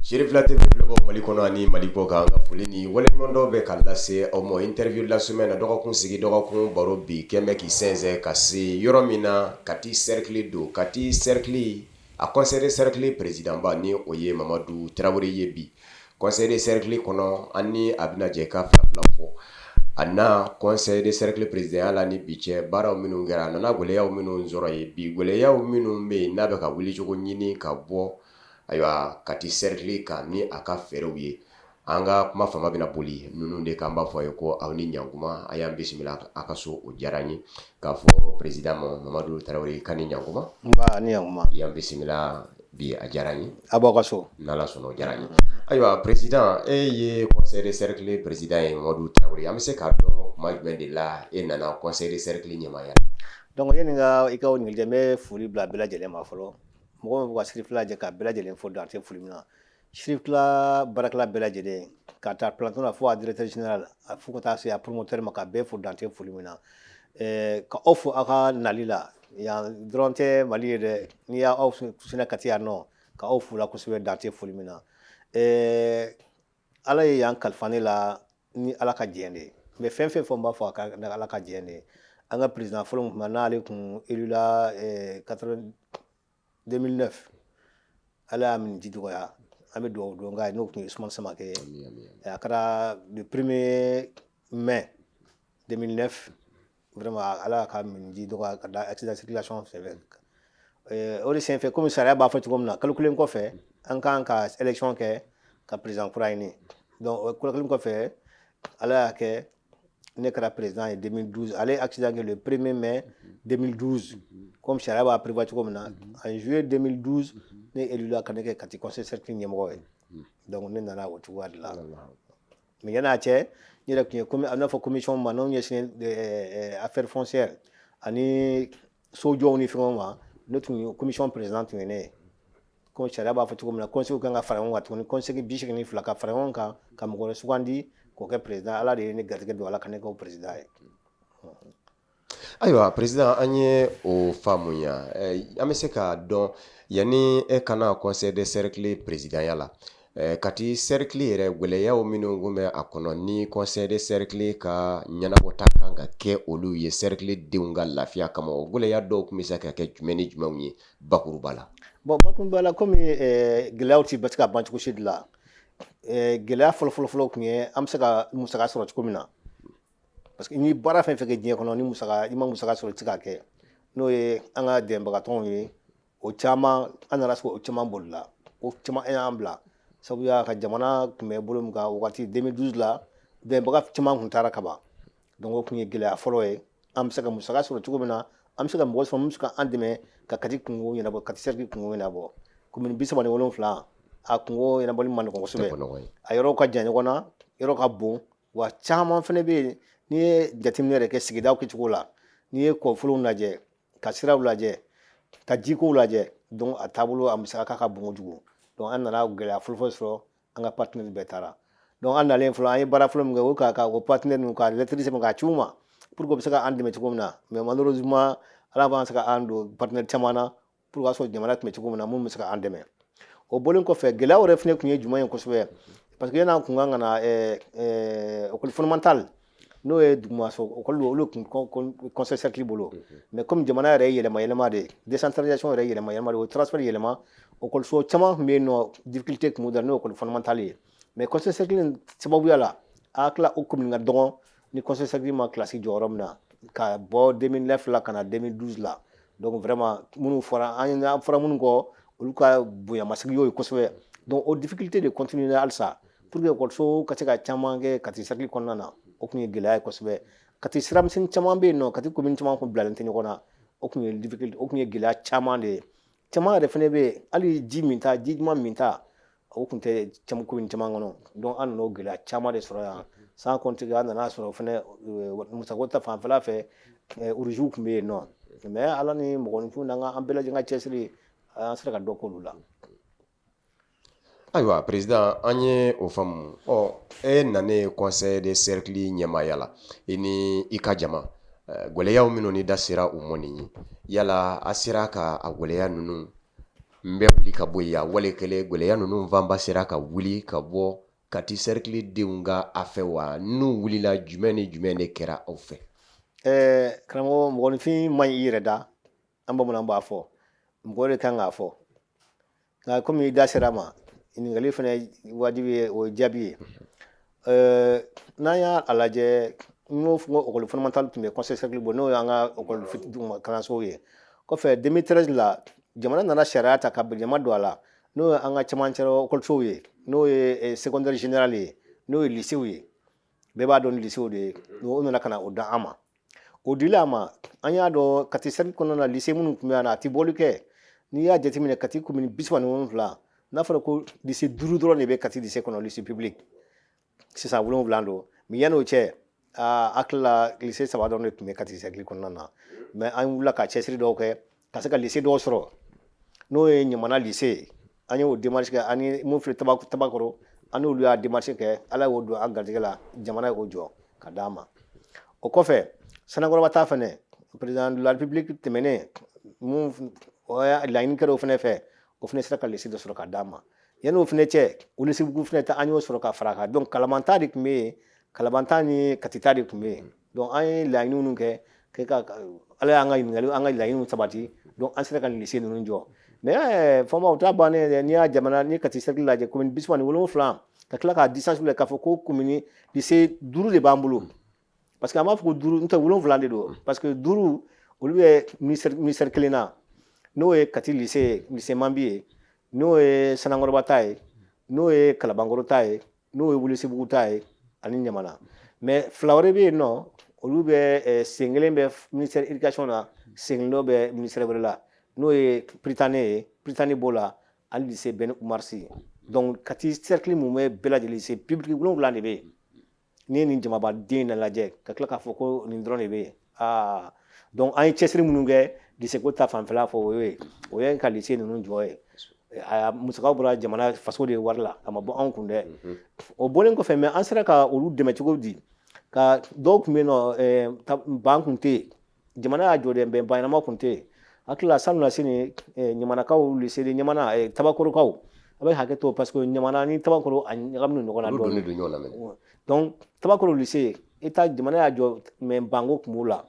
Sheriff la TV filɛbɔ Mali kɔnɔ ani Mali kɔ kan ka foli ni waleɲuman dɔ bɛ ka lase aw ma interview la semaine na dɔgɔkun sigi dɔgɔkun baro bi kɛmɛ k'i sɛnsɛn ka se yɔrɔ min na Kati cercle don Kati cercle a conseil de cercle président ba ni o ye Mamadu Tarawele ye bi conseil de cercle kɔnɔ ani a bɛna jɛ ka fila fɔ a na conseil de cercle président la ni bi cɛ baaraw minnu kɛra a nana gwɛlɛyaw minnu sɔrɔ ye bi gwɛlɛyaw minnu bɛ yen n'a bɛ ka wuli cogo ɲini ka bɔ ayiwa Kati cercle kan ni a ka fɛɛrɛw ye an ka kuma fanga bɛna boli ninnu de kan b'a fɔ ye ko aw ni ɲankuma a y'an bisimila a ka so o diyara n ye k'a fɔ président Mamadu Tarawele ka ni ɲankuma nba ni ɲankuma y'an bisimila bi a diyara n ye a b'aw ka so n'Ala sɔnna o diyara n ye ayiwa président e ye conseil de cercle président ye Mamadu Tarawele an bɛ se k'a dɔn kuma jumɛn de la e nana conseil de cercle ɲɛmaaya donc yani i ka o ɲininkali n bɛ foli bila bɛɛ lajɛlen ma fɔlɔ mɔgɔ min bɛ ka Sheriff lajɛ ka bɛɛ lajɛlen fo dan tɛ foli min na Sheriff baarakɛla bɛɛ lajɛlen ka taa planton na fo a directeur général fo ka taa se a promoteur ma ka bɛɛ fo dan tɛ foli min na ka aw fo aw ka nali la yan dɔrɔn tɛ Mali ye dɛ n'i y'aw sinna Kati yan nɔ ka aw fo la kosɛbɛ dan tɛ foli min na Ala ye yan kalifa ne la ni Ala ka jɛn de ye mais fɛn fɛn fɔ n b'a fɔ a ka Ala ka jɛn de ye an ka président fɔlɔ min tun bɛ n'ale kun élu la 2009 Ala y'a min ji dɔgɔya an bɛ dugawu don k'a ye n'o tun ye Ousmane Samake ye a kɛra le 1er mai 2009 vraiment Ala y'a ka min ji dɔgɔya ka da accident de circulation senfɛ o de senfɛ komi sariya b'a fɔ cogo min na kalo kelen kɔfɛ an kan ka élection kɛ ka président kura ɲini donc kalo kelen kɔfɛ Ala y'a kɛ ne kɛra président ye 2012 ale ye accident kɛ le 1er mai 2012 comme sariya b'a prévoir cogo min na en juillet 2012 ne élu la ka ne kɛ Kati conseil cercle ɲɛmɔgɔ ye donc ne nana o cogoya de la mais yan'a cɛ n yɛrɛ tun ye a n'a fɔ commission ma n'o ɲɛsinnen affaires foncières ani sojɔw ni fɛnw ma ne tun ye commission président tun ye ne ye comme sariya b'a fɔ cogo min na conseil kan ka fara ɲɔgɔn kan tuguni conseil 82 ka fara ɲɔgɔn kan ka mɔgɔ wɛrɛ sugandi k'o kɛ président Ala de ye ne garijɛgɛ don Ala ka ne kɛ o président ye ayiwa président an ye o faamuya an bɛ se k'a dɔn yanni e kana conseil de cercle présidentya la Kati cercle yɛrɛ gwɛlɛyaw minnu kun bɛ a kɔnɔ ni conseil de cercle ka ɲɛnabɔta kan ka kɛ olu ye cercle denw ka lafiya kama o gwɛlɛya dɔw tun bɛ se ka kɛ jumɛn ni jumɛnw ye bakuruba la bon bakuruba la komi gɛlɛyaw tɛ bɛ se ka ban cogo si de la gɛlɛya fɔlɔ tun ye an bɛ se ka musaka sɔrɔ cogo min na parce que ni baara fɛn fɛn kɛ diɲɛ kɔnɔ ni i ma musaka sɔrɔ i tɛ se k'a kɛ n'o ye an ka dɛmɛbagatɔnw ye o caman an nana sɔrɔ o caman bolila o caman y'an bila sabu y'a ka jamana tun bɛ bolo min kan wagati 2012 la dɛmɛbaga caman tun taara kaban donc o tun ye gɛlɛya fɔlɔ ye an bɛ se ka musaka sɔrɔ cogo min na an bɛ se ka mɔgɔ sɔrɔ min bɛ se ka an dɛmɛ ka Kati kungo ɲɛnabɔ Kati cercle kungo ɲɛnabɔ commune 37 a kungo ɲɛnabɔli ma nɔgɔn kosɛbɛ a yɔrɔw ka jan ɲɔgɔn na yɔrɔ ka bon wa caman fana bɛ yen n'i ye jateminɛ yɛrɛ kɛ sigidaw kɛcogo la n'i ye kɔfolow lajɛ ka siraw lajɛ ka jikow lajɛ donc a taabolo a musaka ka bon kojugu donc an nana gɛlɛya fɔlɔ sɔrɔ an ka partenaire bɛɛ taara donc an nalen fɔlɔ an ye baara fɔlɔ min kɛ o ka o partenaire ninnu ka lettre sɛbɛn k'a ci u ma pour que u bɛ se ka an dɛmɛ cogo min na mais malheureusement Ala b'an se ka an don partenaire caman na pour que a sɔrɔ jamana tun bɛ cogo min na mun bɛ se ka an dɛmɛ o bɔlen kɔfɛ gɛlɛyaw yɛrɛ fana tun ye jumɛn ye kosɛbɛ parce que yan'an kun kan ka na école fondamentale n'o ye dugumaso école olu tun conseil cercle bolo mais comme jamana yɛrɛ ye yɛlɛma de décentralisation yɛrɛ yɛlɛma de o transfert yɛlɛma école caman tun bɛ yen nɔ difficulté tun b'u da n'o ye école fondamentale ye mais conseil cercle sababuya la a tila o commune ka dɔgɔn ni conseil cercle ma classe jɔyɔrɔ min na ka bɔ 2009 la ka na 2012 la donc vraiment minnu fɔra an fɔra minnu kɔ olu ka bonyamasigi y'o ye kosɛbɛ donc o difficulté de continuer halisa pour que école ka se ka caman kɛ Kati cercle kɔnɔna na o tun ye gɛlɛya ye kosɛbɛ Kati siramisɛnnin caman bɛ yen nɔ Kati commune caman tun bilalen tɛ ɲɔgɔn na o tun ye difficulté o tun ye gɛlɛya caman de ye caman yɛrɛ fana bɛ yen hali ji ɲuman min ta o tun tɛ commune caman kɔnɔ donc an nana o gɛlɛya caman de sɔrɔ yan sans compter an nana sɔrɔ fana musako ta fanfɛla fɛ urujw tun bɛ yen nɔ mais Ala ni mɔgɔninfin n'an bɛɛ lajɛlen ka cɛsiri an sera ka dɔ k'olu la ayiwa président an ye o faamu e nane conseil de cercle ɲɛmaaya la i ni i ka jama gwɛlɛyaw minnu ni da sera u mɔni ye yala a sera ka a gwɛlɛya ninnu n bɛ wuli ka bɔ yan wale kɛlɛ gwɛlɛya ninnu fanba sera ka wuli ka bɔ Kati cercle denw ka afɛ wa n'u wulila jumɛn ni jumɛn de kɛra aw fɛ karamɔgɔ mɔgɔninfin man i yɛrɛ da an bamananw b'a fɔ mɔgɔ de kan k'a fɔ nka komi i da sera ma ɲininkali fana wajibi ye o ye jaabi ye n'an y'a lajɛ n y'o fɔ école fondamentale tun bɛ conseil cercle bɔ n'o y'an ka école kalansow ye kɔfɛ 2013 la jamana nana sariya ta ka jama don a la n'o ye an ka cɛmancɛ écolesow ye n'o ye secondaire général ye n'o ye lycéew ye bɛɛ b'a dɔn ni lycéew de ye o nana ka na o da an ma o dila a ma an y'a dɔn Kati cercle kɔnɔna na lycée minnu tun bɛ yan a tɛ bɔli kɛ n'i y'a jateminɛ Kati commune 37 n'a fɔra ko lycée 5 dɔrɔn de bɛ Kati lycée kɔnɔ lycée public sisan 7 don mais yan'o cɛ hakili la lycée 3 dɔrɔn de tun bɛ Kati cercle kɔnɔna na mais an wulila ka cɛsiri dɔw kɛ ka se ka lycée dɔw sɔrɔ n'o ye ɲamana lycée an y'o démarche kɛ ani mun filɛ Tabakɔrɔ an n'olu y'a démarche kɛ ala y'o don an garijɛgɛ la jamana y'o jɔ ka d'a ma o kɔfɛ Sanakɔrɔba ta fɛnɛ président de la république tɛmɛnen mun o y'a laɲini kɛra o fɛnɛ fɛ o fɛnɛ sera ka lycée dɔ sɔrɔ ka d'a ma yan'o fɛnɛ cɛ lycée bugu fɛnɛ ta an y'o sɔrɔ ka fara a kan donc Kalabanta de tun bɛ yen Kalabanta ni Katita de tun bɛ yen donc an ye laɲini minnu kɛ ala y'an ka ɲininkali an ka laɲiniw sabati donc an sera ka lycée ninnu jɔ mais fɔma o t'a bannen dɛ n'i y'a jamana ni Kati cercle lajɛ commune 37 ka tila k'a distance k'a fɔ ko commune lycée 5 de b'an bolo parce que an b'a fɔ ko 5 n tɛ 7 de don parce que 5 olu bɛ ministère kelen na n'o ye Kati lycée Mambi ye n'o ye Sanakɔrɔba ta ye n'o ye Kalabankɔrɔ ta ye n'o ye Welesebugu ta ye ani Ɲamana mais 2 wɛrɛ bɛ yen nɔ olu bɛ sen kelen bɛ ministère éducation na sen kelen dɔ bɛ ministère wɛrɛ la n'o ye Prytanée b'o la ani lycée Ben Umar Sy donc Kati cercle mun bɛ bɛɛ lajɛlen lycée public 7 de bɛ yen n'i ye nin jamabaden na lajɛ ka tila k'a fɔ ko nin dɔrɔn de bɛ yen donc an ye cɛsiri minnu kɛ lycée ko ta fanfɛla fɔ o ye ka lycée ninnu jɔ ye musakaw bɔra jamana faso de wari la a ma bɔ anw kun dɛ o bɔlen kɔfɛ mais an sera ka olu dɛmɛ cogo di ka dɔw tun bɛ yen nɔ ban kun tɛ yen jamana y'a jɔ dɛ ban ɲɛnama kun tɛ yen hakili la sanu na sini ɲamanakaw lycée de ɲamana Tabakɔrɔkaw a bɛ hakɛ to parce que ɲamana ni Tabakɔrɔ a ɲagaminen ɲɔgɔn na dɔɔnin donc Tabakɔrɔ lycée jamana y'a jɔ mais banko tun b'o la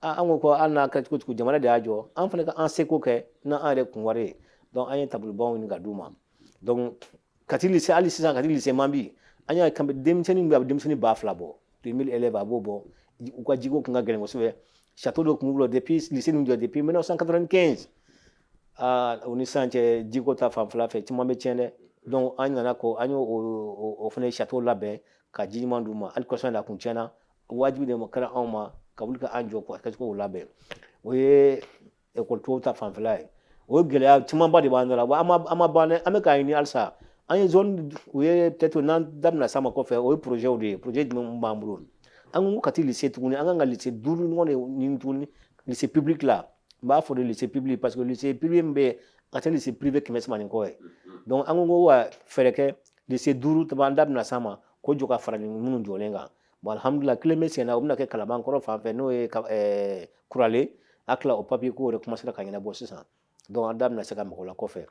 an ko hali n'a kɛra cogo jamana de y'a jɔ an fana ka an seko kɛ n'an yɛrɛ kun wari ye donc an ye taabolobaw ɲini ka d'u ma donc Kati lycée hali sisan Kati lycée Mambi an y'a denmisɛnnin a bɛ denmisɛnnin 2000 bɔ 2000 élèves a b'o bɔ u ka jiko tun ka gɛlɛn kosɛbɛ château dɔ tun b'u bolo depuis lycée ninnu jɔ depuis 1995 o ni sisan cɛ jiko ta fanfɛla fɛ caman bɛ tiɲɛ dɛ donc an nana ko an y'o fana château labɛn ka ji ɲuman d'u ma hali kɔsɔn a kun tiɲɛna wajibi de kɛra anw ma ka wuli ka an jɔ ka se k'o labɛn o ye école tɔw ta fanfɛla ye o ye gɛlɛya camanba de b'an la wa an ma ban dɛ an bɛ k'a ɲini halisa an ye zone u ye peut-être n'an da bɛna s'a ma kɔfɛ o ye projet de ye projet jumɛn b'an bolo an ko Kati lycée tuguni an kan ka lycée 5 ɲɔgɔn de ɲini tuguni lycée public la n b'a fɔ de lycée public parce que lycée privé min bɛ yen a tɛ lycée privé 100 kɔ ye donc an ko wa fɛɛrɛ kɛ lycée 5 an da bɛna s'a ma k'o jɔ ka fara minnu jɔlen kan bon alhamdulillah kelen bɛ sen na o bɛna kɛ Kalabankɔrɔ fanfɛ n'o ye Kurale a tila o papier ko yɛrɛ commencera ka ɲɛnabɔ sisan donc an da bɛna se ka mɔgɔ la kɔfɛ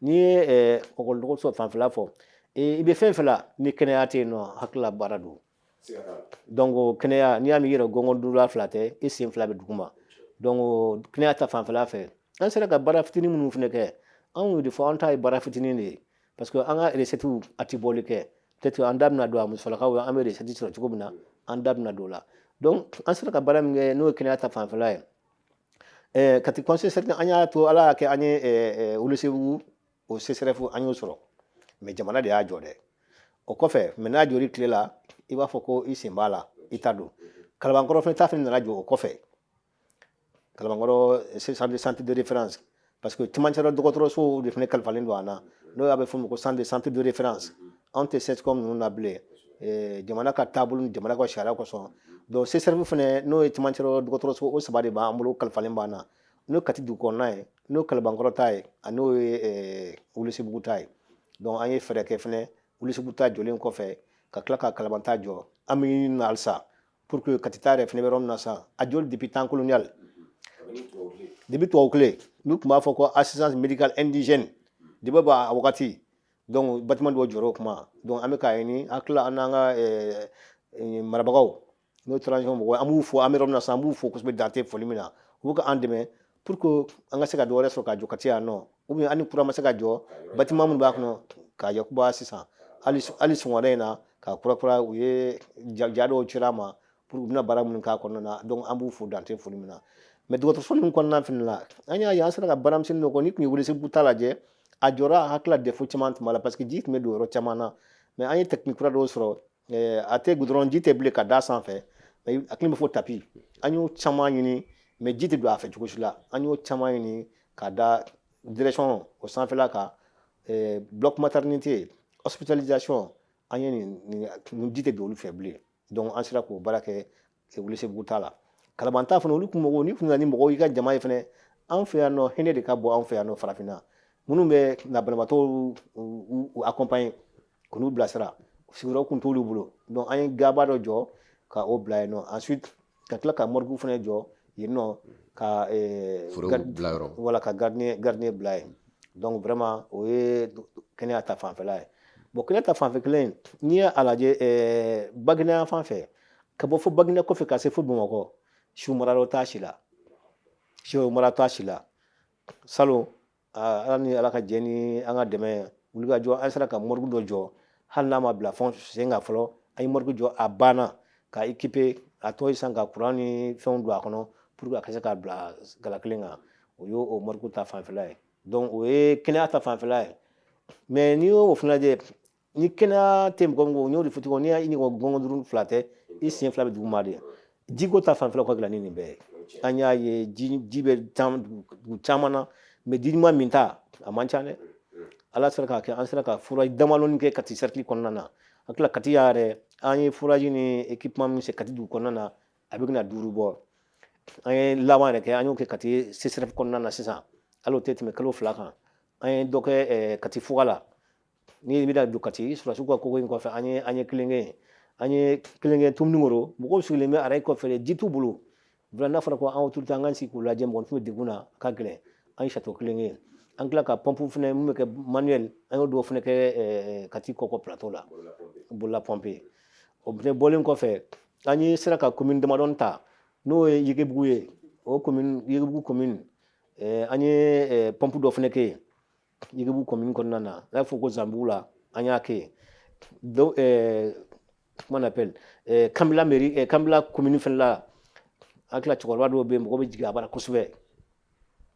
n'i ye école fanfɛla fɔ i bɛ fɛn fɛn la ni kɛnɛya tɛ yen nɔ hakilila baara don donc kɛnɛya n'i y'a mɛn i yɛrɛ gɔngɔn 2 tɛ i sen 2 bɛ duguma donc kɛnɛya ta fanfɛla fɛ an sera ka baara fitinin minnu fana kɛ an y'o de fɔ an ta ye baara fitinin de ye parce que an ka recette a tɛ bɔli kɛ peut-être an da bɛna don a musolakaw an bɛ recette sɔrɔ cogo min na an da bɛna don o la donc an sera ka baara min kɛ n'o ye kɛnɛya ta fanfɛla ye Kati conseil cercle an y'a to ala y'a kɛ an ye Welesebugu o CSRF an y'o sɔrɔ mais jamana de y'a jɔ dɛ o kɔfɛ mais n'a jɔr'i tile la i b'a fɔ ko i sen b'a la i ta don Kalabankɔrɔ fana ta fana nana jɔ o kɔfɛ Kalabankɔrɔ centre de référence parce que cɛmancɛ dɔgɔtɔrɔso de fana kalifalen don an na n'o y'a bɛ fɔ o ma ko centre de référence anw tɛ CSCOM ninnu na bilen jamana ka taabolo ni jamana ka sariya kosɔn donc CSRF fana n'o ye cɛmancɛ dɔgɔtɔrɔso o 3 de b'an bolo kalifalen b'an na n'o Kati dugu kɔnɔna ye n'o Kalabankɔrɔ ta ye ani n'o ye Welesebugu ta ye donc an ye fɛɛrɛ kɛ fana Welesebugu ta jɔlen kɔfɛ ka tila ka Kalabanta jɔ an bɛ ɲini na halisa pour que Kati ta yɛrɛ fana bɛ yɔrɔ min na sisan a jɔli depuis temps colonial depuis tubabu tile n'u tun b'a fɔ ko assistance médicale indigène de bɛ b'a wagati donc bâtiment dɔ jɔr'o kuma donc an bɛ k'a ɲini hakilila an n'an ka marabagaw n'o transition mɔgɔw an b'u fo an bɛ yɔrɔ min na sisan an b'u fo kosɛbɛ dante foli min na u bɛ k'an dɛmɛ pour que an ka se ka dɔ wɛrɛ sɔrɔ ka jɔ Kati yan nɔ ou bien ani courant ma se ka jɔ bâtiment minnu b'a kɔnɔ k'a yakuba sisan hali sɔgɔmada in na ka kurakura u ye ja dɔw cira an ma pour que u bɛna baara minnu k'a kɔnɔna na donc an b'u fo dante foli min na mais dɔgɔtɔrɔso ninnu kɔnɔna fana la an y'a ye an sera ka baaramisɛnnin dɔ kɔ ni tun ye Welesebugu ta lajɛ a jɔra hakilila défaut caman tun b'a la parce que ji tun bɛ don yɔrɔ caman na mais an ye technique kura dɔw sɔrɔ a tɛ goudron ji tɛ bilen ka d'a sanfɛ mais a kelen bɛ fɔ tapis an y'o caman ɲini mais ji tɛ don a fɛ cogo si la an y'o caman ɲini ka da direction o sanfɛla kan bloc maternité hospitalisation an ye nin ji tɛ don olu fɛ bilen donc an sera k'o baara kɛ Welesebugu ta la Kalabanta fana olu kun mɔgɔw ni kun nana ni mɔgɔw y'i ka jama ye fana an fɛ yan nɔ hinɛ de ka bɔ an fɛ yan nɔ farafinna minnu bɛ na banabaatɔw u accompagner k'olu bilasira sigiyɔrɔ kun t'olu bolo donc an ye gaba dɔ jɔ ka o bila yen nɔ ensuite ka tila ka morgue fana jɔ yen nɔ ka wala ka gardien bila yen donc vraiment o ye kɛnɛya ta fanfɛla ye bon kɛnɛya ta fanfɛ kelen n'i ye a lajɛ Baginda fan fɛ ka bɔ fo Baginda kɔfɛ ka se fo Bamakɔ siw marayɔrɔ t'a si la siw mara t'a si la salon ala ni ala ka jɛ ni an ka dɛmɛ wuli ka jɔ an sera ka morgue dɔ jɔ hali n'a ma bila sen kan fɔlɔ an ye morgue jɔ a banna ka équiper a tɔ ye sisan ka courant ni fɛnw don a kɔnɔ pour que a ka se ka bila gala kelen kan o ye o morgue ta fanfɛla ye donc o ye kɛnɛya ta fanfɛla ye mais n'i y'o fana lajɛ ni kɛnɛya tɛ mɔgɔ min kɔ n y'o de fɔ cogo n'i y'a ɲini ko gɔngɔn duuru fila tɛ i sen fila bɛ duguma de jiko ta fanfɛla ka gɛlɛn ni nin bɛɛ ye an y'a ye ji bɛ dugu caman na mais ji ɲuman min ta a man ca dɛ ala sera k'a kɛ an sera ka foraji damadɔni kɛ Kati cercle kɔnɔna na an tila Kati yɛrɛ an ye foraji ni équipement min se Kati dugu kɔnɔna na a bɛ na 5 bɔ an ye laban yɛrɛ kɛ an y'o kɛ Kati CSRF kɔnɔna na sisan hali o tɛ tɛmɛ kalo 2 kan an ye dɔ kɛ Kati fuga la n'i bɛna don Kati surasiw ka koko in kɔfɛ an ye kelenge Tumninkɔrɔ mɔgɔw sigilen bɛ arayi kɔfɛ ji t'u bolo n'a fɔra ko an autorité an k'an sigi k'u lajɛ mɔgɔninfin bɛ degun na a ka gɛlɛn an ye château kelenge an tila ka pompe fana mun bɛ kɛ manuel an y'o dɔw fana kɛ Kati kɔkɔ plateau la bolola pompe o fana bɔlen kɔfɛ an ye sera ka commune damadɔni ta n'o ye Yegebugu ye o commune Yegebugu commune an ye pompe dɔ fana kɛ Yegebugu commune kɔnɔna na n'a y'a fɔ ko Zanbugu la an y'a kɛ donc comment on appelle Kambila mairie Kambila commune fana la an tila cɛkɔrɔba dɔw bɛ yen mɔgɔ bɛ jigin a bara kosɛbɛ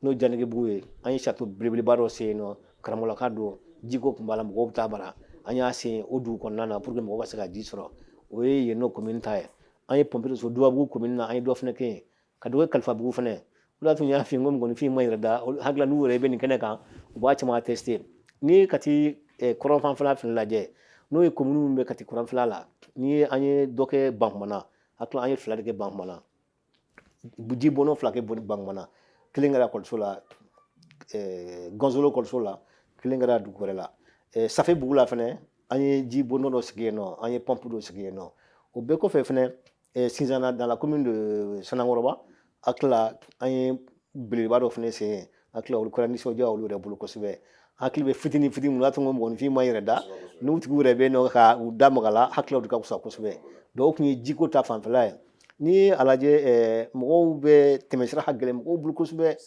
n'o ye Janɛgɛbugu ye an ye château belebeleba dɔ sen yen nɔ karamɔgɔlaka don jiko tun b'a la mɔgɔw bɛ taa bara an y'a sen o dugu kɔnɔna na pour que mɔgɔw ka se ka ji sɔrɔ o ye yen nɔ commune ta ye an ye pompe dɔ sɔrɔ Dubabugu commune na an ye dɔ fana kɛ yen ka dɔ kɛ Kalifabugu fana o de y'a to n y'a f'i ye n ko mɔgɔninfin ma yɛrɛ da hakilila n'u yɛrɛ bɛ nin kɛnɛ kan u b'a caman attester n'i ye Kati kɔrɔn fanfɛla fana lajɛ n'o ye commune min bɛ Kati kɔrɔnfɛla la ni an ye dɔ kɛ Bankumana hakilila an ye 2 de kɛ Bankumana ji bɔnɔ 2 kɛ Bankumana kelen kɛra école la Gonzalo école la kelen kɛra dugu wɛrɛ la Safebugu la fana an ye ji bɔnɔ dɔ sigi yen nɔ an ye pompe dɔ sigi yen nɔ o bɛɛ kɔfɛ fana Sinzana dans la commune de Sanankɔrɔba hakilila an ye belebeleba dɔ fana sen yen hakilila olu kɛra nisɔndiya olu yɛrɛ bolo kosɛbɛ hakili bɛ fitini min n'a to n ko mɔgɔninfin ma yɛrɛ da n'u tigiw yɛrɛ bɛ yen nɔ ka u da maga la hakililaw de ka fisa kosɛbɛ donc o tun ye jiko ta fanfɛla ye n'i ye a lajɛ mɔgɔw bɛ tɛmɛsira ka gɛlɛn mɔgɔw bolo kosɛbɛ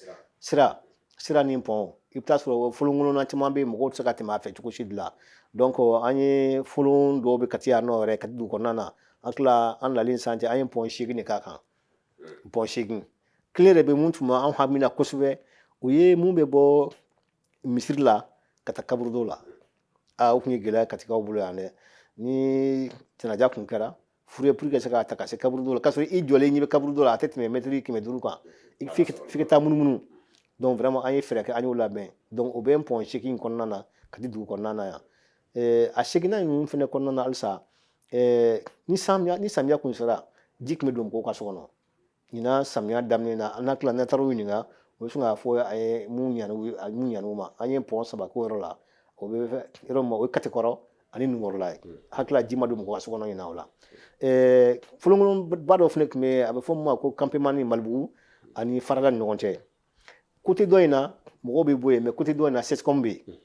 sira ni pont i bɛ taa sɔrɔ folonkolonna caman bɛ yen mɔgɔw tɛ se ka tɛmɛ a fɛ cogo si de la donc an ye folon dɔw bɛ Kati yan nɔ yɛrɛ Kati dugu kɔnɔna na hakilila an nalen san cɛ an ye pont 8 de k'a kan pont 8 kelen de bɛ mun tun bɛ an hamina kosɛbɛ o ye mun bɛ bɔ misiri la ka taa kaburudo la o tun ye gɛlɛya Katikaw bolo yan dɛ ni tɛnɛja kun kɛra furu ye pour que se ka ta ka se kaburudo la k'a sɔrɔ i jɔlen ɲɛ bɛ kaburudo la a tɛ tɛmɛ mètre 500 kan f'i ka taa munumunu donc vraiment an ye fɛɛrɛ kɛ an y'o labɛn donc o bɛ pont 8 kɔnɔna na Kati dugu kɔnɔna na yan a 8nan ninnu fana kɔnɔna na halisa ni samiya kun sera ji tun bɛ don mɔgɔw ka so kɔnɔ ɲinan samiya daminɛ na an hakilila n'an taara o ɲininka o bɛ sɔn k'a fɔ a ye mun ɲan'u ma an ye pont 3 k'o yɔrɔ la o bɛ yɔrɔ min ma o ye Katikɔrɔ ani Nunkɔrɔla ye hakilila ji ma don mɔgɔ ka so kɔnɔ ɲinan o la folonkolonba dɔ fana tun bɛ yen a bɛ fɔ min ma ko campement Malibugu ani Farada ni ɲɔgɔn cɛ côté dɔ in na mɔgɔw bɛ bɔ yen mais côté dɔ in na CESCOM bɛ yen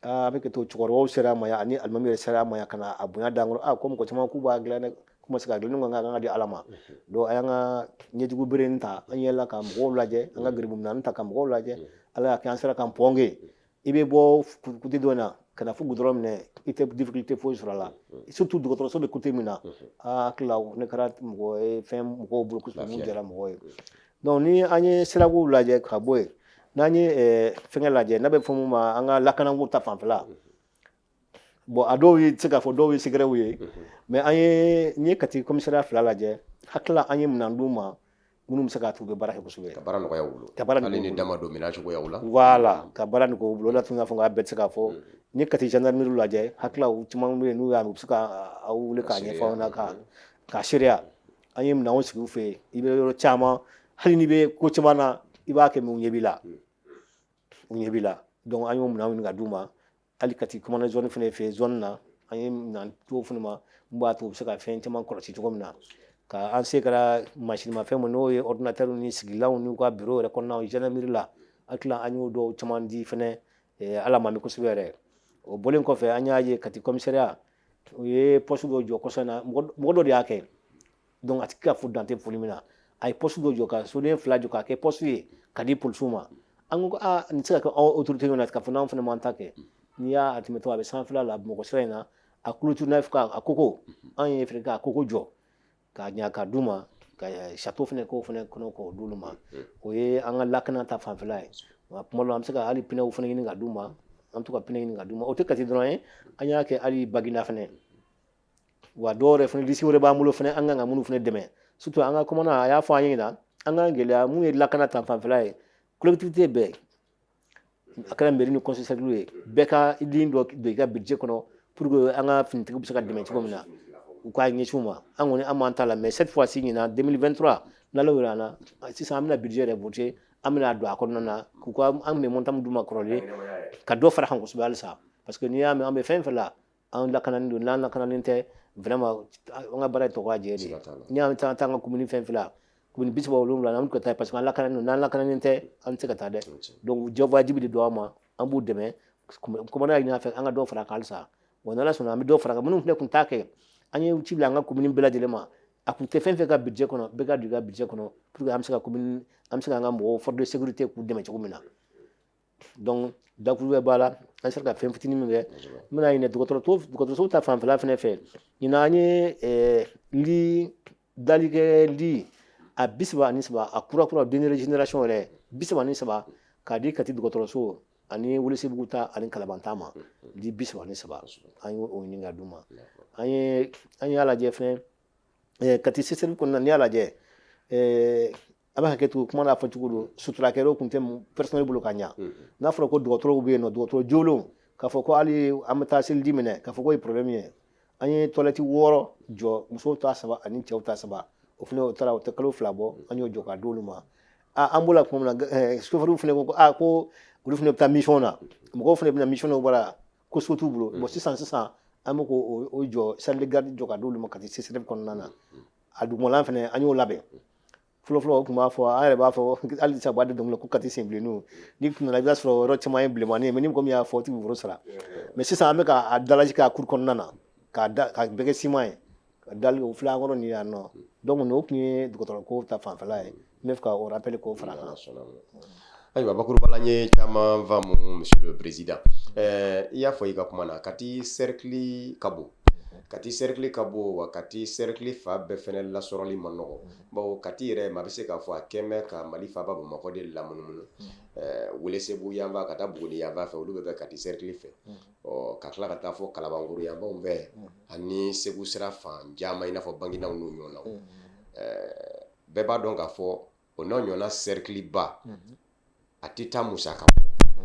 a bɛ kɛ to cɛkɔrɔbaw sera a ma yan ani alimami yɛrɛ sera a ma yan ka na a bonya d'an kɔrɔ ko mɔgɔ caman k'u b'a dilan dɛ k'u ma se k'a dilan ne ko k'an ka di ala ma donc a y'an ka ɲɛjugu bere in ta an yɛlɛla ka mɔgɔw lajɛ an ka garibu minani ta ka mɔgɔw lajɛ ala y'a kɛ an sera k'an pɔnge i bɛ bɔ côté dɔ in na ka na fo goudron minɛ i tɛ difficulté foyi sɔrɔ a la surtout dɔgɔtɔrɔso bɛ côté min na hakili la ne kɛra mɔgɔ ye fɛn mɔgɔw bolo kosɛbɛ mun diyara mɔgɔw ye donc ni an ye sirakow lajɛ ka bɔ yen n'an ye fɛngɛ lajɛ n'a bɛ fɔ mun ma an ka lakanako ta fanfɛla bon a dɔw ye se k'a fɔ dɔw ye secrèw ye mais n ye Kati commissariat 2 lajɛ hakili la an ye minɛn d'u ma minnu bɛ se k'a to u bɛ baara kɛ kosɛbɛ ka baara nɔgɔya u bolo ka baara hali ni dama don minɛ cogoyaw la voilà ka baara nɔgɔya u bolo o de la tun y'a fɔ k'a bɛɛ tɛ se k'a fɔ n ye Kati gendarmerie lajɛ hakili la u caman bɛ yen n'u y'a mɛn u bɛ se k'aw wele k'a ɲɛfɔ aw ɲɛna k'a seereya an ye minɛnw sigi u fɛ yen i bɛ yɔrɔ caman hali n'i bɛ ko caman na i b'a kɛ mais u ɲɛ b'i la donc an y'o minɛnw ɲini ka d'u ma hali Kati commandant zone fana fɛ zone na an ye minɛn d'u fana ma mun b'a to u bɛ se ka fɛn caman kɔlɔsi cogo min na ka an se kɛra mansinmafɛn min n'o ye ordinateur ni sigilanw n'u ka bureau yɛrɛ kɔnɔnaw gendarmerie la hakili la an y'o dɔw caman di fana ala ma mɛn kosɛbɛ yɛrɛ o bɔlen kɔfɛ an y'a ye Kati commissariat u ye poste dɔ jɔ kɔsɔn na mɔgɔ dɔ de y'a kɛ donc a tɛ ka fo dan tɛ foli min na a ye poste dɔ jɔ ka soden 2 jɔ k'a kɛ poste ye ka di polisiw ma an ko nin tɛ se ka kɛ anw autorité na k'a fɔ n'anw fana m'an ta kɛ n'i y'a tɛmɛtɔ a bɛ sanfɛla la Bamakɔ sira in na a clôture n'a fɔ a koko an ye fɛɛrɛ kɛ a koko jɔ k'a ɲa ka d'u ma ka château fana k'o fana kɔnɔ k'o d'olu ma o ye an ka lakana ta fanfɛla ye tuma dɔ an bɛ se ka hali pinɛw fana ɲini ka d'u ma an bɛ to ka pinɛ ɲini ka d'u ma o tɛ Kati dɔrɔn ye an y'a kɛ hali Baginda fana wa dɔw yɛrɛ fana lisi wɛrɛ b'an bolo fana an kan ka minnu fana dɛmɛ surtout an ka commandant a y'a fɔ an ɲɛna an k'an gɛlɛya mun ye lakana ta fanfɛla ye collectivité bɛɛ a kɛra mairie ni conseil cercle ye bɛɛ ka ligne dɔ don i ka budget kɔnɔ pour que an ka finitigiw bɛ se ka dɛmɛ cogo min na u k'a ɲɛsin u ma an kɔni an m'an ta la mais cette fois ci ɲinan 2023 n'Ala yira an na sisan an bɛna budget yɛrɛ voter an bɛna don a kɔnɔna na k'u ka an tun bɛ montant min d'u ma kɔrɔlen ka dɔ fara kan kosɛbɛ halisa parce que n'i y'a mɛn an bɛ fɛn fɛn la an lakanalen don n'an lakanalen tɛ vraiment an ka baara ye tɔgɔ jɛ de ye n'i y'an ta an ka commune fɛn fɛn la commune 37 an bɛ ka taa parce que an lakanalen don n'an lakanalen tɛ an tɛ se ka taa dɛ donc jɔwajibi de don an ma an b'u dɛmɛ commandant y'a ɲini an fɛ an ka dɔ fara kan halisa bon n'Ala sɔnna an bɛ dɔ fara kan minnu fana tun t'a kɛ an ye ci bila an ka commune bɛɛ lajɛlen ma a tun tɛ fɛn fɛn ka budget kɔnɔ bɛɛ ka don i ka budget kɔnɔ pour que an bɛ se ka an ka mɔgɔw force de sécurité k'u dɛmɛ cogo min na donc dakuru b'a la an sera ka fɛn fitinin min kɛ n bɛna ɲinɛ dɔgɔtɔrɔso ta fanfɛla fana fɛ ɲinan an ye dalikɛ li a 33 a kura dernière génération yɛrɛ 33 k'a di Kati dɔgɔtɔrɔso ani Welesebugu ta ani Kalaban ta ma di 33 an y'o ɲini ka d'u ma an y'a lajɛ fɛnɛ Kati CSRF kɔnɔna n'i y'a lajɛ a bɛ hakɛ to kuma n'a fɔ cogo don suturakɛlaw tun tɛ personnel bolo ka ɲa n'a fɔra ko dɔgɔtɔrɔw bɛ yen nɔ dɔgɔtɔrɔ jolenw k'a fɔ ko hali an bɛ taa seliji minɛ k'a fɔ ko ye problème ye an ye toilette 6 jɔ musow ta 3 ani cɛw ta 3 o fana o tɛ kalo 2 bɔ an y'o jɔ ka d'olu ma an b'o la tuma min na chauffeur fana ko ko olu fana bɛ taa mission na mɔgɔw fana bɛ na mission na u bɔra ko so t'u bolo bon sisan an bɛ k'o jɔ salle de garde jɔ ka d'olu ma Kati CSRF kɔnɔna na a dugumala fana an y'o labɛn fɔlɔfɔlɔ o tun b'a fɔ an yɛrɛ b'a fɔ hali sisan b'a dɔn ko Kati senbilenninw n'i tun nana i b'a sɔrɔ yɔrɔ caman ye bilenmanin ye mais ni mɔgɔ min y'a fɔ o tɛ woro sara mais sisan an bɛ k'a dalaji k'a cour kɔnɔna na ka bɛɛ kɛ ciment ye ka dali o filɛ an kɔrɔ nin yan nɔ donc o tun ye dɔgɔtɔrɔko ta fanfɛla ye n bɛ fɛ ka o rappel k'o fara kan ayiwa bakurubala n ye caman faamu monsieur le président i y'a fɔ i ka kuma na Kati cercle ka bon Kati cercle ka bon wa Kati cercle fa bɛɛ fɛnɛ lasɔrɔli ma nɔgɔ bawo Kati yɛrɛ ma bɛ se k'a fɔ a kɛn bɛ ka Mali faaba Bamakɔ de lamunumunu Welesebugu yanfan ka taa Buguni yanfan fɛ olu bɛ bɛ Kati cercle fɛ ka tila ka taa fɔ Kalabankoro yanfanw bɛɛ ani Segu sira fan caman i n'a fɔ Bangindaw n'u ɲɔgɔnnaw bɛɛ b'a dɔn k'a fɔ o n'a ɲɔgɔnna cercle ba a tɛ taa musaka bɔ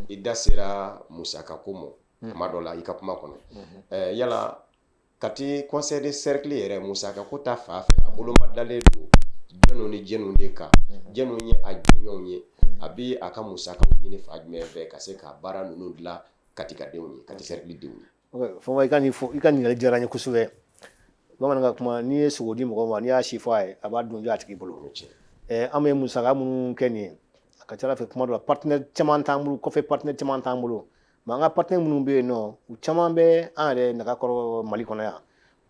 i da sera musaka ko ma kuma dɔ la i ka kuma kɔnɔ yala Kati conseil de cercle yɛrɛ musaka ko ta fa fɛ a bolo ma dalen don jɔnw ni jɛnw de kan jɛnw ye a jɛɲɔgɔnw ye a bɛ a ka musakaw ɲini fa jumɛn fɛ ka se ka baara ninnu dilan Kati ka denw ye Kati cercle denw ye. Fɔma i ka ɲininkali diyara n ye kosɛbɛ bamanankan kuma n'i ye sogo di mɔgɔ ma n'i y'a si fɔ a ye a b'a dun jɔ a tigi bolo an bɛ musaka minnu kɛ nin ye ka ca ala fɛ kuma dɔ la partenaire caman t'an bolo kɔfɛ partenaire caman t'an bolo mais an ka partenaire minnu bɛ yen nɔ u caman bɛ an yɛrɛ nagakɔrɔ Mali kɔnɔ yan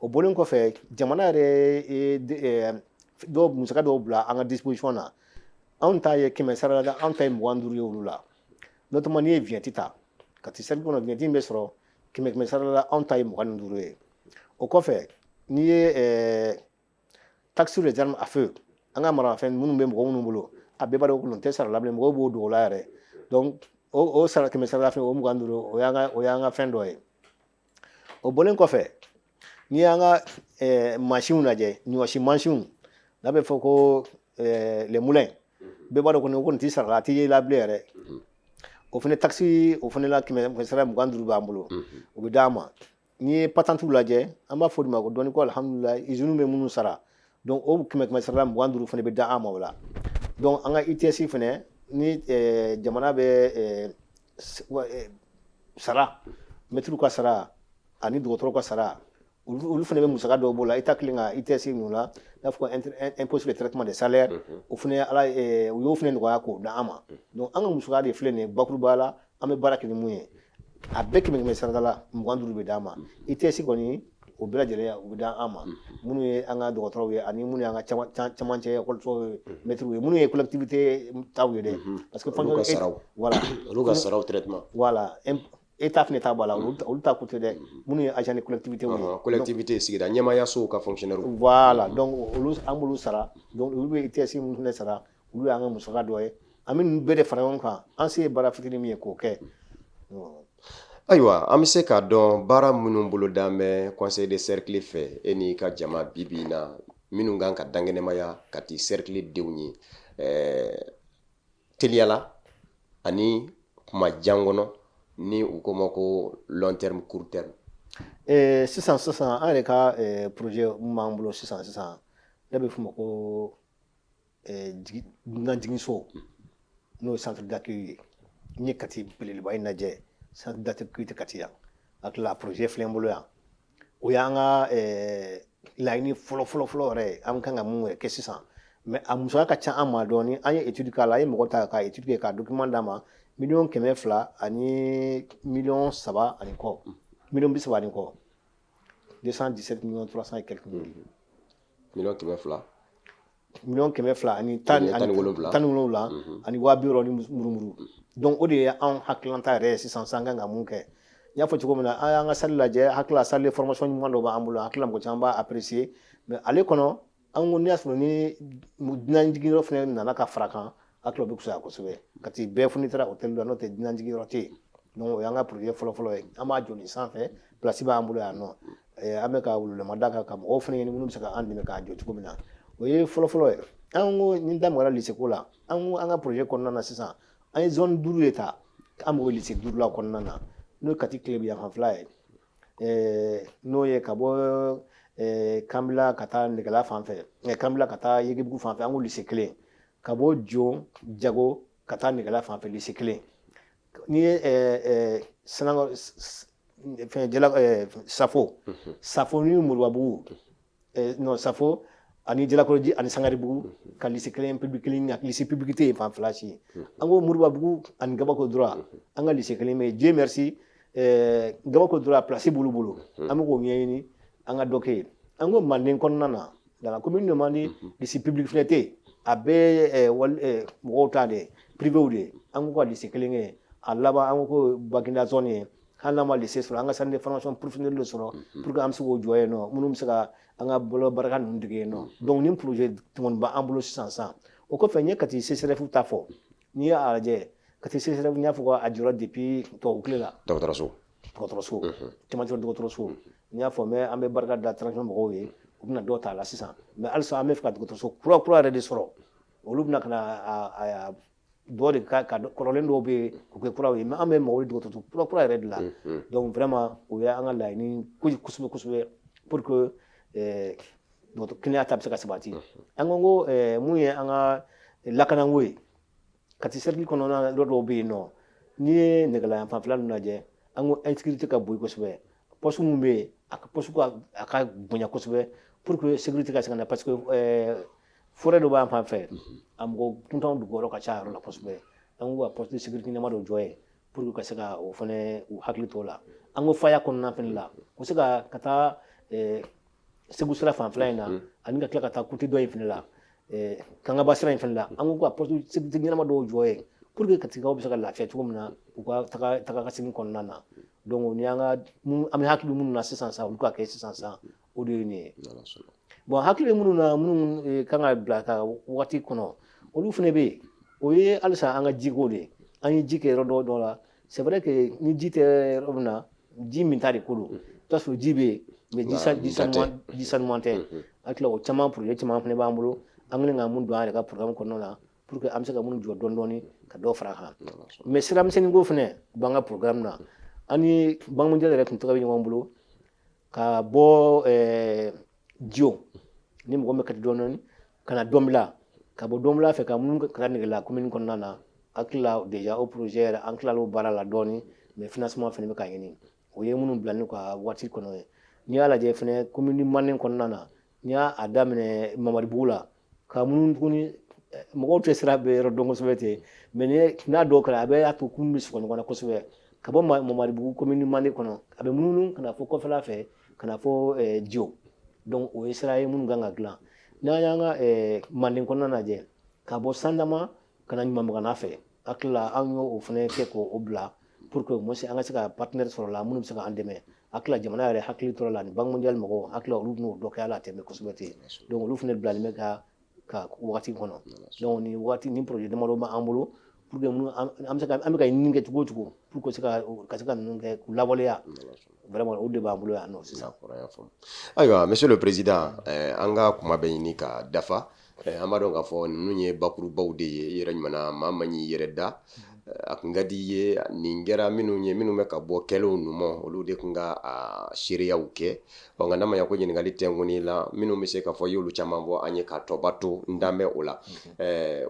o bɔlen kɔfɛ jamana yɛrɛ dɔw musaka dɔw bila an ka disposition na anw ta ye 100 sara la anw ta ye 25 ye olu la notamment n'i ye vignette ta ka ti sɛbɛn kɔnɔ vignette bɛ sɔrɔ 100 sara la anw ta ye 25 ye o kɔfɛ n'i ye taxe sur les armes à feu an ka maramafɛn minnu bɛ mɔgɔ minnu bolo a bɛɛ b'a dɔn ko tɛ sara la bilen mɔgɔw b'o don o la yɛrɛ donc o sara 100 sara la fɛn o 25 o y'an ka fɛn dɔ ye o bɔlen kɔfɛ n'i y'an ka mansinw lajɛ ɲɔsi mansinw n'a bɛ fɔ ko les moulins bɛɛ b'a dɔn ko nin tɛ sara la a tɛ ye la bilen yɛrɛ o fana taxe o fana la 100 sara 25 b'an bolo o bɛ d'an ma n'i ye patantiw lajɛ an b'a fɔ de ma ko dɔɔni ko alhamdulilayi usines bɛ minnu sara donc o 100 sara 25 fana bɛ d'an ma o la donc an ka ITS fana ni jamana bɛ sara mɛtiriw ka sara ani dɔgɔtɔrɔw ka sara olu fana bɛ musaka dɔw b'o la État kelen ka ITS ninnu la n'a fɔ impôt sur le traitement des salaires o fana u y'o fana nɔgɔya k'o d'an ma donc an ka musaka de filɛ nin ye bakuruba la an bɛ baara kɛ ni mun ye a bɛɛ 100 sara la 25 bɛ d'an ma ITS kɔni o bɛɛ lajɛlen u bɛ d'an ma minnu ye an ka dɔgɔtɔrɔw ye ani minnu ye an ka camancɛ école ye mɛtiriw ye minnu ye collectivité taw ye dɛ parce que voilà olu ka saraw traitement voilà État fana ta b'a la olu ta côté dɛ minnu ye agent de collectivité ye collectivité sigida ɲɛmaayasow ka fonctionnaire voilà donc olu an b'olu sara donc olu bɛ ITS minnu fana sara olu y'an ka musaka dɔ ye an bɛ ninnu bɛɛ de fara ɲɔgɔn kan an se ye baara fitinin min ye k'o kɛ ayiwa an bɛ se k'a dɔn baara minnu bolo d'an bɛ conseil de cercle fɛ e n'i ka jama bi bi in na minnu kan ka dankɛnɛmaya ka ti cercle denw ye teliyala ani kuma jan kɔnɔ ni u ko ma ko long terme court terme sisan an yɛrɛ ka projet mun b'an bolo sisan ne bɛ f'o ma ko dunanjiginso n'o ye centre d'accueil ye n ye Kati belebeleba in lajɛ centre d'accueil tɛ Kati yan a tila projet filɛ n bolo yan o y'an ka laɲini fɔlɔ yɛrɛ an kan ka mun kɛ sisan mais a musaka ka ca an ma dɔɔni an ye étude k'a la an ye mɔgɔ ta ka étude kɛ ka document d'a ma 200,000 ani 3 ani kɔ 30 ani kɔ 217 300 et quelques mille 200,000 200,000 ani 17 ani 70 ni murumuru donc o de ye an hakilanta yɛrɛ sisan san kan ka mun kɛ n y'a fɔ cogo min na an y'an ka salle lajɛ hakilila salle de formation ɲuman dɔ b'an bolo hakilila mɔgɔ caman b'a apprécier mais ale kɔnɔ an ko n'i y'a sɔrɔ ni dunanjigiyɔrɔ fana nana ka fara kan hakilila bɛ kusaya kosɛbɛ Kati bɛɛ fɔ n'i taara hôtel la n'o tɛ dunanjigiyɔrɔ tɛ yen donc o y'an ka projet fɔlɔ ye an b'a jɔ nin sanfɛ place b'an bolo yan nɔ an bɛ ka wululama da ka mɔgɔw fana ɲini minnu bɛ se ka an dɛmɛ k'a jɔ cogo min na o ye fɔlɔ ye an ko ni da magara lycée ko la an ko an ka projet kɔnɔna na sisan an ye zone 5 de ta an b'o lycée 5 la kɔnɔna na n'o ye Kati tile bi yanfanfɛla ye n'o ye ka bɔ Kanbila ka taa Nɛgɛla fan fɛ Kanbila ka taa Yegebugu fan fɛ an ko lycée 1 ka bɔ Jon Jago ka taa Nɛgɛla fan fɛ lycée 1 n'i ye Safo ni Moribabugu non Safo ani Jalakɔrɔji ani Sangaribugu ka lycée 1 public 1 lycée public tɛ yen fanfɛla si an ko Moribabugu ani Gabako Dura an ka lycée 1 mais Dieu merci Gabako Dura place b'olu bolo an bɛ k'o ɲɛɲini an ka dɔ kɛ yen an ko Manden kɔnɔna na dans la commune de Manden lycée public fana tɛ yen a bɛɛ mɔgɔw ta de privéw de an ko ka lycée 1 kɛ a laban an ko Baginda zone ye hali n'an ma lycée sɔrɔ an ka centre de formation professionnelle de sɔrɔ pour que an bɛ se k'o jɔ yen nɔ minnu bɛ se ka an ka bolo barika ninnu dege yen nɔ donc ni projet kɔni b'an bolo sisan o kɔfɛ n ye Kati CCRF ta fɔ n'i y'a lajɛ Kati CCRF n y'a fɔ ko a jɔra depuis tubabu tile la dɔgɔtɔrɔso cɛmancɛ dɔgɔtɔrɔso n y'a fɔ an bɛ barika da transition mɔgɔw ye u bɛna dɔw ta la sisan mais halisa an bɛ fɛ ka dɔgɔtɔrɔso kura yɛrɛ de sɔrɔ olu bɛna ka na dɔw de ka kɔrɔlen dɔw bɛ yen k'u kɛ kuraw ye mais an bɛ mɔgɔw ye dɔgɔtɔrɔso kura yɛrɛ de la donc vraiment o ye an ka laɲini kosɛbɛ pour que kɛnɛya ta bɛ se ka sabati an ko mun ye an ka lakanako ye Kati cercle kɔnɔna yɔrɔ dɔw bɛ yen nɔ n'i ye Nɛgɛla yan fanfɛla ninnu lajɛ an ko insécurité ka bon yen kosɛbɛ poste mun bɛ yen a ka poste a ka bonya kosɛbɛ pour que sécurité ka se ka na parce que forêt dɔ b'an fan fɛ a mɔgɔ kuntanw bɛ bɔrɔ ka ca yɔrɔ la kosɛbɛ an ko ka poste de sécurité ɲɛma dɔ jɔ yen pour que ka se ka o fana u hakili to la an ko faya kɔnɔna fana la u se ka taa segu sira fanfɛla in na ani ka tila ka taa kuti dɔ in fana la kangaba sira in fana la an ko ka poste de sécurité ɲɛnama dɔw jɔ yen pour que katikaw bɛ se ka lafiya cogo min na u ka taga ka segin kɔnɔna na donc ni an bɛ hakili minnu na sisan sa olu ka kɛ sisan sa o de ye nin ye bon hakili minnu na minnu kan ka bila ka wagati kɔnɔ olu fana bɛ yen o ye halisa an ka jiko de ye an ye ji kɛ yɔrɔ dɔ la c'est vrai que ni ji tɛ yɔrɔ min na ji min ta de ko don i bɛ t'a sɔrɔ ji bɛ yen mais ji sanuman tɛ a tila o caman projet caman fana b'an bolo an kɛlen ka mun don an yɛrɛ ka programme kɔnɔna na pour que an bɛ se ka minnu jɔ dɔɔni dɔɔni ka dɔ fara a kan mais sira misɛnninko fana b'an ka programme na an ni banque mondiale yɛrɛ tun tɛgɛ bɛ ɲɔgɔn bolo ka bɔ jiyo ni mɔgɔ min ka di dɔɔni ka na dɔnbila ka bɔ dɔnbila fɛ ka minnu ka nege la commune kɔnɔna na an tilala déjà o projet yɛrɛ an tilala o baara la dɔɔni mais financement fana bɛ ka ɲini o ye minnu bila ne ka waati kɔnɔ ye n'i y'a lajɛ fana commune Manen kɔnɔna na n'i y'a daminɛ Mamaribugu la ka minnu tuguni mɔgɔw tɛ sira bɛ yɔrɔ dɔn kosɛbɛ ten mais n'a dɔw kɛra a bɛ a to kun bɛ sɔgɔ ɲɔgɔn na kosɛbɛ ka bɔ Mamaribugu commune Manen kɔnɔ a bɛ munumunu ka na fɔ kɔfɛla fɛ ka na fɔ Djo donc o ye sira ye minnu kan ka dilan n'an y'an ka Manden kɔnɔna lajɛ ka bɔ Sandama ka na Ɲumanbagana fɛ hakilila an y'o fana kɛ k'o bila pour que an ka se ka partenaire sɔrɔ la minnu bɛ se k'an dɛmɛ hakilila jamana yɛrɛ hakili tora la ni banque mondiale mɔgɔw hakilila olu bɛn'o dɔ kɛ ala tɛmɛ kosɛbɛ ten donc olu fana bilalen bɛ ka wagati kɔnɔ donc ni wagati ni projet damadɔ b'an bolo pour que an bɛ ka ɲini kɛ cogo o cogo pour que ka se ka ninnu kɛ k'u lawaleya vraiment o de b'an bolo yan nɔ sisan. Ayiwa monsieur le président an ka kuma bɛ ɲini ka dafa an b'a dɔn k'a fɔ ninnu ye bakurubaw de ye i yɛrɛ ɲuman maa ma ɲi yɛrɛ da a kun ka di i ye nin kɛra minnu bɛ ka bɔ kɛlenw ɲuman olu de kun ka seereyaw kɛ nka n'a ma ɲɛ ko ɲininkali tɛnkuni la minnu bɛ se k'a fɔ i y'olu caman bɔ an ye ka tɔba to n dan bɛ o la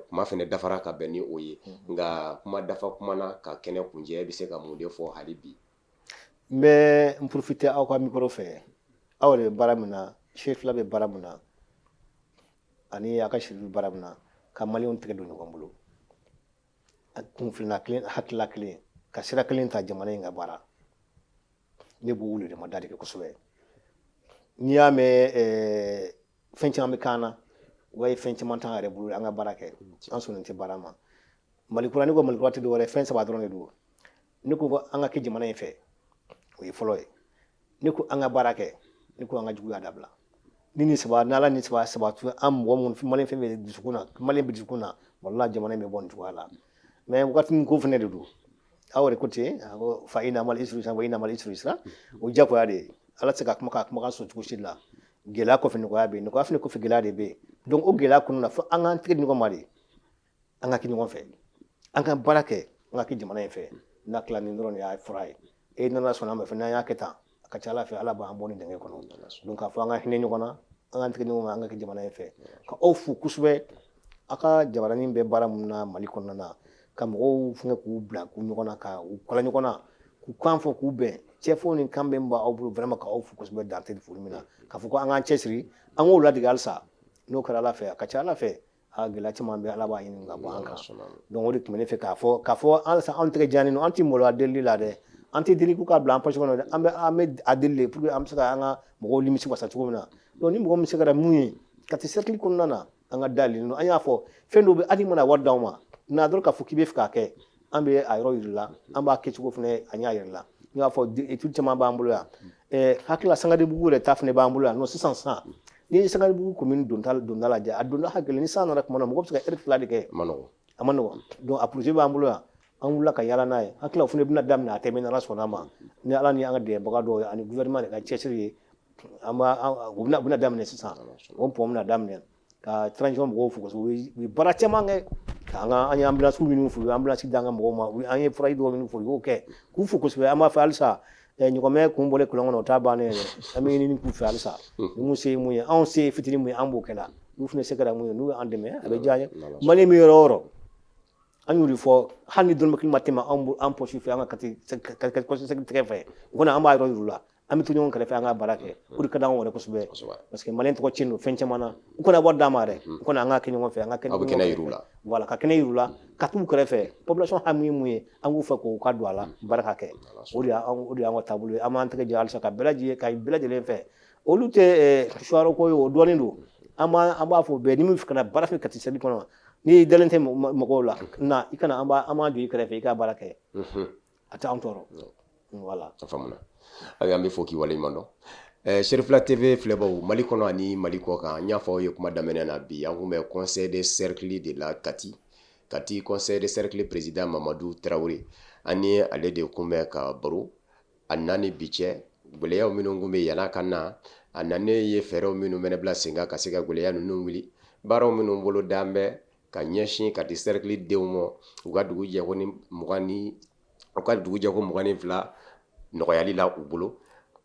kuma fana dafara ka bɛn ni o ye nka kuma dafa kuma na ka kɛnɛ kuncɛ bɛ se ka mun de fɔ hali bi. n bɛ n profiter aw ka micro fɛ aw de bɛ baara min na chef la bɛ baara min na ani aw ka chef bɛ baara min na ka maliyɛnw tɛgɛ don ɲɔgɔn bolo kunfilanan kelen hakilila kelen ka sira kelen ta jamana in ka baara ne b'o wuli de ma da de kɛ kosɛbɛ n'i y'a mɛn fɛn caman bɛ k'an na wa ye fɛn caman t'an yɛrɛ bolo an ka baara kɛ an sɔnnen tɛ baara ma malikura ne ko malikura tɛ dɔwɛrɛ fɛn saba dɔrɔn de don ne ko an ka kɛ jamana in fɛ o ye fɔlɔ ye ne ko an ka baara kɛ ne ko an ka juguya dabila ni nin saba n'ala ni saba sabatu an mɔgɔ minnu maliyɛn fɛn fɛn dusukun na maliyɛn bɛ dusukun na walahi jamana in bɛ bɔ nin cogoya la mais wagati min ko fana de don aw yɛrɛ ko ten fa ina mal isru wa ina mal isru isra o jagoya de ye ala tɛ se ka kumakan sɔn cogo si la gɛlɛya kɔfɛ nɔgɔya bɛ yen nɔgɔya fana kɔfɛ gɛlɛya de bɛ yen donc o gɛlɛya kɔnɔna na fo an k'an tigɛ di ɲɔgɔn ma de an ka kɛ ɲɔgɔn fɛ an ka baara kɛ an ka kɛ jamana in fɛ n'a tila nin dɔrɔn de y'a fɔra ye e nana sɔnna an ma fɛnɛ an y'a kɛ tan a ka ca ala fɛ ala b'an bɔ nin dingɛ kɔnɔ donc k'a fɔ an ka hinɛ ɲɔgɔn na an ka tigɛ ɲɔgɔn ma an ka kɛ jamana in fɛ ka aw fo kosɛbɛ aw ka jabaranin bɛ baara min na mali kɔnɔna na ka mɔgɔw fɛngɛ k'u bila k'u ɲɔgɔn na ka u kala ɲɔgɔn na k'u kan fɔ k'u bɛn cɛfɔ ni kan bɛ n b'aw bolo vraiment ka aw fo kosɛbɛ dante foli min na k'a fɔ ko an k'an cɛsiri an k'o ladege halisa n'o kɛra ala fɛ a ka ca ala fɛ gɛlɛya caman bɛ ala b'a ɲini ka bɔ an kan donc o de tun bɛ ne fɛ k'a fɔ halisa anw tɛgɛ diyannen don an tɛ maloya delili la dɛ an tɛ deli k'u k'a bila an poche kɔnɔ dɛ an bɛ a deli de pour que an bɛ se ka an ka mɔgɔw nimisi wasa cogo min na donc ni mɔgɔ min se kɛra mun ye ka tɛ cercle kɔnɔna na an ka dalen don an y'a fɔ fɛn dɔw bɛ hali mana wari d'anw ma n'a dɔrɔn k'a fɔ k'i bɛ fɛ k'a kɛ an bɛ a yɔrɔ yir'i la an b'a kɛcogo fana an y'a yir'i la n y'a fɔ étude caman b'an bolo yan hakilila Sangaribugu yɛrɛ ta fana b'an bolo yan non sisan n'i ye Sangaribugu commune donda lajɛ a donda ka gɛlɛn ni san nana tuma na mɔgɔ bɛ se ka heure fila de kɛ a ma nɔgɔn donc a projet b'an bolo yan an wulila ka yala n'a ye hakilila o fana bɛna daminɛ a tɛmɛ n'ala sɔnn'a ma ni ala ni an ka dɛmɛbaga dɔw ye ani gouvernement de ka cɛsiri ye u bɛna daminɛ sisan o pɔn bɛna daminɛ ka transition mɔgɔw fo kosɛbɛ u ye baara caman kɛ an ye ambulance minnu fo u ye ambulance d'an ka mɔgɔw ma an ye furaji dɔw minnu fo u y'o kɛ k'u fo kosɛbɛ an b'a fɛ halisa ɲɔgɔnmɛ kun bɔlen kolon kɔnɔ o t'a bannen yɛrɛ an bɛ ɲini k'u fɛ halisa ni mun se ye mun ye anw se fitinin mun ye an b'o kɛ la n'u fana se kɛra mun ye n'u y'an dɛmɛ a bɛ diya an ye maliyɛn min yɔrɔ o yɔrɔ an y'o de fɔ hali ni dɔrɔmɛ kelen ma tɛmɛ an poche fɛ an ka kati tɛgɛ fɛ o kɔni an b'a yɔrɔ yir'u la an bɛ to ɲɔgɔn kɛrɛfɛ an ka baara kɛ o de ka d'anw yɛrɛ kosɛbɛ parce que maliyɛn tɔgɔ cilen don fɛn caman na u kana wari d'an ma dɛ u kana an ka kɛ ɲɔgɔn fɛ an ka kɛ ɲɔgɔn fɛ voilà ka kɛnɛ yir'u la ka t'u kɛrɛfɛ population hami mun ye an k'u fɛ k'u ka don a la baara ka kɛ o de y'an ka taabolo ye an b'an tɛgɛ jɛ halisa ka bɛɛ lajɛlen fɛ olu tɛ suwaro ko ye o dɔɔnin don an b'a fɔ bɛɛ ni min fɛ ka na baara fɛ Kati CEDEAO kɔnɔ n'i dalen tɛ mɔgɔw la na i kana an b'a jɔ i kɛrɛfɛ i ka baara kɛ a tɛ an tɔɔrɔ voilà a faamuna ayi an bɛ fɔ k'i waleɲuman dɔn Sherifila TV filɛbaw Mali kɔnɔ ani Mali kɔ kan n y'a fɔ aw ye kuma daminɛ na bi an kun bɛ conseil des cercles de la Kati conseil des cercles président Mamadou Tarawele ani ale de kun bɛ ka baro a nani bi cɛ gwɛlɛyaw minnu kun bɛ yan'a ka na a nanen ye fɛɛrɛw minnu bɛ bila sen kan ka se ka gwɛlɛya ninnu wuli baaraw minnu bolo dan bɛ ka ɲɛsin Kati cercle denw ma u ka dugu jɛko 22 nɔgɔyali la u bolo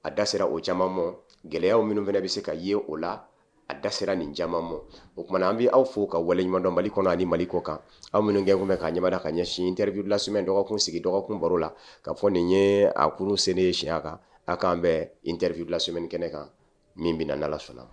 a da sera o caman ma gɛlɛyaw minnu fana bɛ se ka ye o la a da sera nin caman ma o kumana an bɛ aw fo ka waleɲuman dɔn Mali kɔnɔ ani Mali kɔ kan aw minnu kɛ kun bɛ ka ɲɛmada ka ɲɛsin interview de la semaine dɔgɔkun baro la ka fɔ nin ye a kurun senen ye siɲɛ kan a k'an bɛ interview de la semaine kɛnɛ kan min bɛ na n'Ala sɔnna